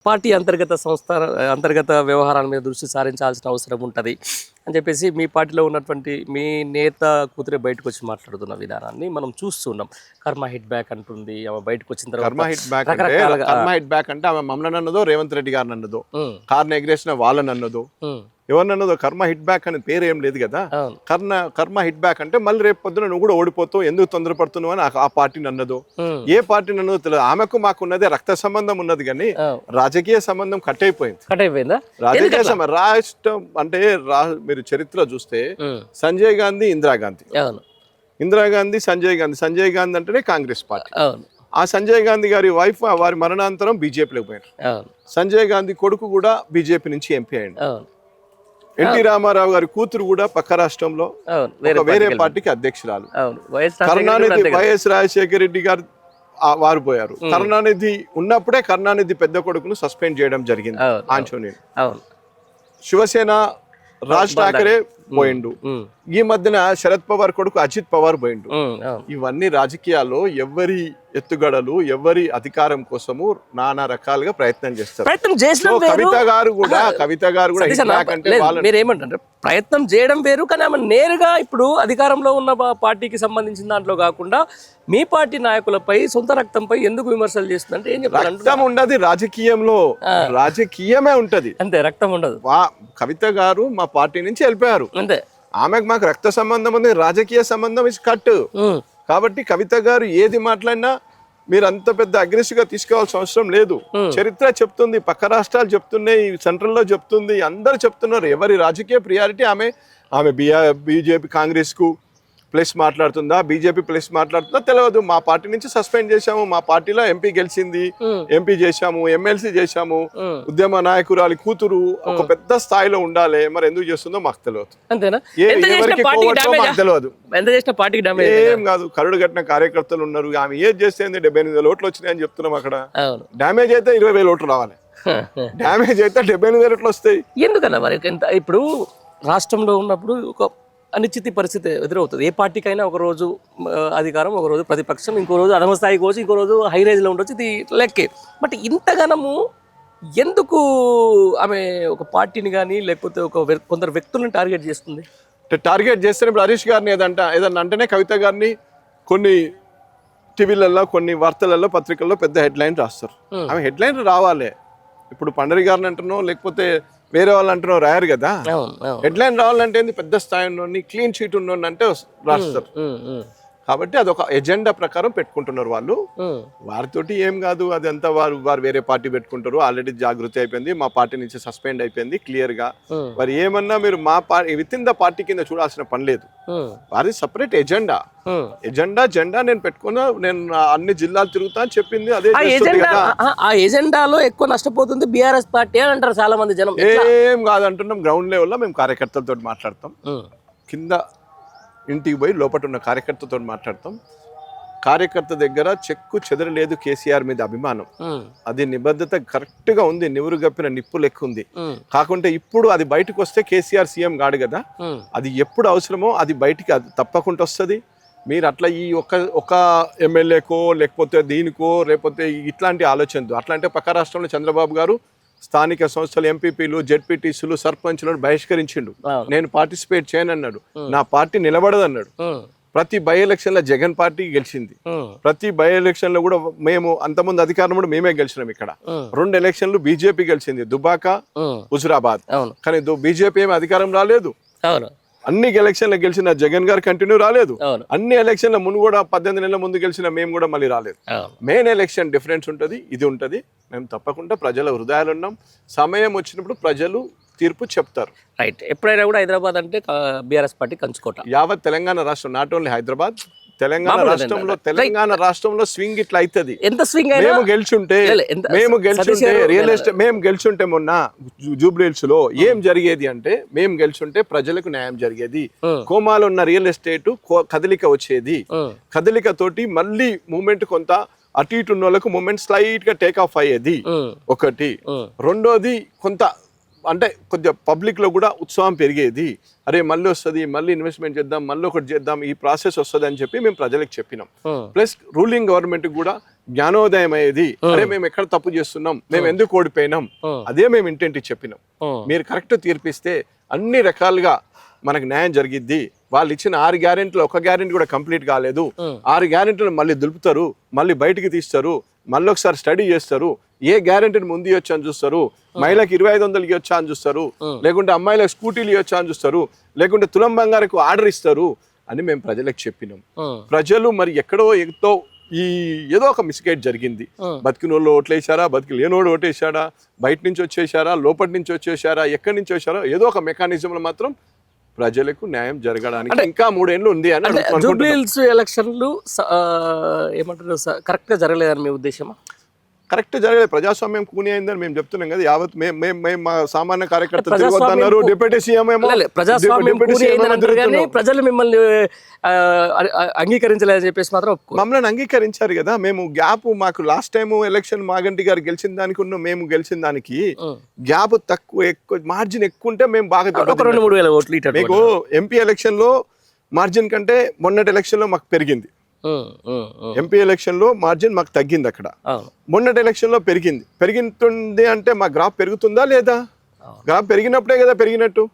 Party అంతర్గత వ్యవహారాల మీద దృష్టి సారించాల్సిన అవసరం ఉంటుంది అని చెప్పేసి మీ పార్టీలో ఉన్నటువంటి మీ నేత కూతురే బయటకు వచ్చి మాట్లాడుతున్న విధానాన్ని మనం చూస్తున్నాం. కర్మ హిట్ బ్యాక్ అంటుంది ఆమె బయటకు వచ్చిన తర్వాత. కర్మ హిట్ బ్యాక్ అంటే ఆమె మమ్మల్ని అన్నదో రేవంత్ రెడ్డి గారిని అన్నదో కార్ని ఎగ్రేసిన వాళ్ళని అన్నదో ఎవరినన్నదో. కర్మ హిట్ బ్యాక్ అనే పేరు ఏం లేదు కదా. కర్మ హిట్ బ్యాక్ అంటే మళ్ళీ రేపు పొద్దున నువ్వు కూడా ఓడిపోతావు, ఎందుకు తొందరపడుతున్నావు అని ఆ పార్టీని అన్నదో. ఏ పార్టీని అన్నదో తెలియదు. ఆమెకు మాకు ఉన్నదే రక్త సంబంధం ఉన్నది కానీ రాజకీయ సంబంధం కట్ అయిపోయిందా. రాజకీయ రాష్ట్రం అంటే మీరు చరిత్ర చూస్తే సంజయ్ గాంధీ ఇందిరాగాంధీ సంజయ్ గాంధీ అంటేనే కాంగ్రెస్ పార్టీ. ఆ సంజయ్ గాంధీ గారి వైఫ్ వారి మరణాంతరం బీజేపీలోకి పోయారు. సంజయ్ గాంధీ కొడుకు కూడా బీజేపీ నుంచి ఎంపీ అయ్యిండు. ఎన్టీ రామారావు గారి కూతురు కూడా పక్క రాష్ట్రంలో వేరే పార్టీకి అధ్యక్షురాలు. కరుణానిధి వైఎస్ రాజశేఖర రెడ్డి గారు వారు పోయారు. కరుణానిధి ఉన్నప్పుడే కరుణానిధి పెద్ద కొడుకును సస్పెండ్ చేయడం జరిగింది ఆంజనేయులు. శివసేన రాజ్ ఠాకరే పోయిండు. ఈ మధ్యన శరద్ పవార్ కొడుకు అజిత్ పవార్ పోయిండు. ఇవన్నీ రాజకీయాల్లో ఎవరి ఎత్తుగడలు ఎవరి అధికారం కోసము నానా రకాలుగా ప్రయత్నం చేస్తారు. కవిత గారు కూడా మీరేమంటారు, ప్రయత్నం చేయడం వేరు, కానీ ఆమె నేరుగా ఇప్పుడు అధికారంలో ఉన్న పార్టీకి సంబంధించిన దాంట్లో కాకుండా మీ పార్టీ నాయకులపై సొంత రక్తంపై ఎందుకు విమర్శలు చేస్తుందంటే ఏం చెప్పాలి? రక్తం ఉండదు రాజకీయంలో, రాజకీయమే ఉంటది అంతే, రక్తం ఉండదు. కవిత గారు మా పార్టీ నుంచి వెళ్ళిపోయారు అంతే. ఆమెకు మాకు రక్త సంబంధం ఉంది, రాజకీయ సంబంధం ఇస్ కట్. కాబట్టి కవిత గారు ఏది మాట్లాడినా మీరు అంత పెద్ద అగ్రెసివ్ గా తీసుకోవాల్సిన అవసరం లేదు. చరిత్ర చెప్తుంది, పక్క రాష్ట్రాలు చెప్తున్నాయి, సెంట్రల్ లో చెప్తుంది, అందరు చెప్తున్నారు. ఎవరి రాజకీయ ప్రియారిటీ ఆమె బీజేపీ కాంగ్రెస్ కు ప్లస్ మాట్లాడుతుందా, బీజేపీ ప్లస్ మాట్లాడుతుందా తెలియదు. మా పార్టీ నుంచి సస్పెండ్ చేశాము, మా పార్టీలో ఎంపీ గెలిచింది, ఎంపీ చేశాము, ఎమ్మెల్సీ చేశాము. ఉద్యమ నాయకురాలి కూతురు ఒక పెద్ద స్థాయిలో ఉండాలి, మరి ఎందుకు చేస్తుందో మాకు తెలియదు. ఏం కాదు, కరుడు కట్టిన కార్యకర్తలు ఉన్నారు. ఆమె ఏది చేస్తే 78,000 ఓట్లు వచ్చినాయని చెప్తున్నాం. అక్కడ డ్యామేజ్ అయితే 20,000 ఓట్లు రావాలి, డ్యామేజ్ అయితే 78,000 ఓట్లు వస్తాయి. ఎందుకన్నా మరి ఇప్పుడు రాష్ట్రంలో ఉన్నప్పుడు ఒక అనిశ్చిత పరిస్థితి ఎదురవుతుంది. ఏ పార్టీకైనా ఒక రోజు అధికారం, ఒక రోజు ప్రతిపక్షం, ఇంకో రోజు అధమ స్థాయికి వచ్చి, ఇంకో రోజు హై రేంజ్లో ఉండొచ్చు. ఇది లెక్కే. బట్ ఇంతగానము ఎందుకు ఆమె ఒక పార్టీని కానీ లేకపోతే కొందరు వ్యక్తులను టార్గెట్ చేస్తుంది? టార్గెట్ చేస్తే ఇప్పుడు హరీష్ గారిని ఏదన్నా అంటేనే కవిత గారిని కొన్ని టీవీలలో, కొన్ని వార్తలలో, పత్రికల్లో పెద్ద హెడ్లైన్ రాస్తారు. ఆమె హెడ్లైన్ రావాలి. ఇప్పుడు పండరి గారిని అంటున్నావు, లేకపోతే వేరే వాళ్ళు అంటున్నావు, రాయరు కదా. హెడ్లైన్ రావాలంటే పెద్ద స్థాయిలో క్లీన్ షీట్ ఉన్నోని అంటే రాస్తారు. కాబట్టి అదొక ఎజెండా ప్రకారం పెట్టుకుంటున్నారు వాళ్ళు. వారితోటి ఏం కాదు, అదంతా వారు వేరే పార్టీ పెట్టుకుంటారు. ఆల్రెడీ జాగృతి అయిపోయింది, మా పార్టీ నుంచి సస్పెండ్ అయిపోయింది క్లియర్ గా. మరి ఏమన్నా మీరు మా party with in the party కింద చూడాల్సిన పని లేదు. వారి సపరేట్ జెండా నేను పెట్టుకున్నా, నేను అన్ని జిల్లాలు తిరుగుతా అని చెప్పింది. అదే ఆ ఎజెండాలో ఎక్కువ నష్టపోతుంది బీఆర్ఎస్ పార్టీ అని అంటారు చాలా మంది జనం. ఏం కాదు అంటున్నాం. గ్రౌండ్ లెవెల్లో మేము కార్యకర్తలతో మాట్లాడతాం, కింద ఇంటికి పోయి లోపల ఉన్న కార్యకర్తతో మాట్లాడతాం. కార్యకర్త దగ్గర చెక్కు చెదరలేదు కేసీఆర్ మీద అభిమానం, అది నిబద్ధత కరెక్ట్ గా ఉంది, నివురు గప్పిన నిప్పు లెక్క ఉంది. కాకుంటే ఇప్పుడు అది బయటకు వస్తే కేసీఆర్ సీఎం కాడు కదా, అది ఎప్పుడు అవసరమో అది బయటికి తప్పకుండా వస్తుంది. మీరు అట్లా ఈ ఒక ఎమ్మెల్యేకో లేకపోతే దీనికో లేకపోతే ఇట్లాంటి ఆలోచనతో అట్లా అంటే పక్క రాష్ట్రంలో చంద్రబాబు గారు స్థానిక సంస్థలు ఎంపీపీలు, జెడ్పీటీసీలు, సర్పంచ్లను బహిష్కరించిండు. నేను పార్టిసిపేట్ చేయనన్నాడు, నా పార్టీ నిలబడదన్నాడు. ప్రతి బై ఎలక్షన్ లో జగన్ పార్టీ గెలిచింది. ప్రతి బై ఎలక్షన్ లో కూడా మేము అంతకుముందు అధికారం కూడా మేమే గెలిచినాం. ఇక్కడ 2 ఎలక్షన్లు బీజేపీ గెలిచింది, దుబాక, హుజురాబాద్. కానీ బీజేపీ ఏమి అధికారం రాలేదు. అన్ని ఎలక్షన్లు గెలిచిన జగన్ గారు కంటిన్యూ రాలేదు. అన్ని ఎలక్షన్ల ముందు కూడా 18 నెలల ముందు గెలిచిన మేము కూడా మళ్ళీ రాలేదు. మెయిన్ ఎలక్షన్ డిఫరెన్స్ ఉంటుంది, ఇది ఉంటుంది. మేము తప్పకుండా ప్రజల హృదయాలు ఉన్నాం. సమయం వచ్చినప్పుడు ప్రజలు తీర్పు చెప్తారు. రైట్. ఎప్పుడైనా కూడా హైదరాబాద్ అంటే బీఆర్ఎస్ పార్టీ కంచుకోట. యావత్ తెలంగాణ రాష్ట్రం, నాట్ ఓన్లీ హైదరాబాద్, తెలంగాణ రాష్ట్రంలో స్వింగ్ ఇట్లా అవుతుంది. ఎంత స్వింగ్ మేము గెలిచుంటే రియల్ ఎస్టేట్ మేము గెలిచుంటే మొన్న జూబ్లీహిల్స్ లో ఏం జరిగేది అంటే, మేము గెలిచుంటే ప్రజలకు న్యాయం జరిగేది. కోమాలో ఉన్న రియల్ ఎస్టేట్ కదలిక వచ్చేది. కదలిక తోటి మళ్ళీ మూమెంట్ కొంత అటు ఇటు ఉన్న వాళ్ళకు మూమెంట్ స్లైట్ గా టేక్ ఆఫ్ అయ్యేది ఒకటి. రెండోది కొంత అంటే కొద్దిగా పబ్లిక్ లో కూడా ఉత్సాహం పెరిగేది. అరే మళ్ళీ వస్తుంది, మళ్ళీ ఇన్వెస్ట్మెంట్ చేద్దాం, మళ్ళీ ఒకటి చేద్దాం, ఈ ప్రాసెస్ వస్తుంది అని చెప్పి మేము ప్రజలకు చెప్పినాం. ప్లస్ రూలింగ్ గవర్నమెంట్ కూడా జ్ఞానోదయం అయ్యేది. అరే మేము ఎక్కడ తప్పు చేస్తున్నాం, మేము ఎందుకు ఓడిపోయినాం, అదే మేము ఇంటేంటి చెప్పినాం. మీరు కరెక్ట్ తీర్పిస్తే అన్ని రకాలుగా మనకు న్యాయం జరిగిద్ది. వాళ్ళు ఇచ్చిన 6 గ్యారెంటీలు ఒక గ్యారెంటీ కూడా కంప్లీట్ కాలేదు. 6 గ్యారెంటీలు మళ్ళీ దులుపుతారు, మళ్ళీ బయటికి తీస్తారు, మళ్ళీ ఒకసారి స్టడీ చేస్తారు, ఏ గ్యారెంటీని ముందు ఇవ్వచ్చు అని చూస్తారు, మహిళలకు 2500 ఇవ్వచ్చా అని చూస్తారు, లేకుంటే అమ్మాయిలకు స్కూటీలు ఇవ్వచ్చా అని చూస్తారు, లేకుంటే తులం బంగారకు ఆర్డర్ ఇస్తారు అని మేము ప్రజలకు చెప్పినాం. ప్రజలు మరి ఎక్కడో ఎంతో ఈ ఏదో ఒక మిస్గైడ్ జరిగింది. బతికినోళ్ళు ఓట్లేసారా, బతికి లేనోడు ఓటేసాడా, బయట నుంచి వచ్చేసారా, లోపటి నుంచి వచ్చేసారా, ఎక్కడి నుంచి వచ్చారా, ఏదో ఒక మెకానిజంలో మాత్రం ప్రజలకు న్యాయం జరగడానికి ఇంకా 3 ఏళ్ళు ఉంది అని జూబ్లీహిల్స్ ఎలక్షన్లు ఏమంటారు కరెక్ట్ గా జరగలేదని మీ ఉద్దేశమా? కరెక్ట్ జరగలేదు. ప్రజాస్వామ్యం కూని అయిందని మేము చెప్తున్నాం కదా. యావత్ మేము మా సామాన్య కార్యకర్తలు తిరగొద్దన్నారు. డిప్యూటీ సీఎం ఏమో ప్రజాస్వామ్యం కూని అయిందని అంటారు కానీ ప్రజలు మిమ్మల్ని అంగీకరించలేదని చెప్పేసి మాత్రం మమ్మల్ని అంగీకరించారు కదా. మేము గ్యాప్ మాకు లాస్ట్ టైం ఎలక్షన్ మాగంటి గారు గెలిచిన దానికి మేము గెలిచిన దానికి గ్యాప్ తక్కువ, ఎక్కువ మార్జిన్ ఎక్కువ ఉంటే మేము బాగా 2-3 వేల ఓట్లు. మీకు ఎంపీ ఎలక్షన్ లో మార్జిన్ కంటే మొన్నటి ఎలక్షన్ లో మాకు పెరిగింది. ఎంపీ ఎలక్షన్ లో మార్జిన్ మాకు తగ్గింది. అక్కడ మొన్నటి ఎలక్షన్ లో పెరిగింది అంటే మా గ్రాఫ్ పెరుగుతుందా లేదా? గ్రాఫ్ పెరిగినప్పుడే కదా పెరిగినట్టు.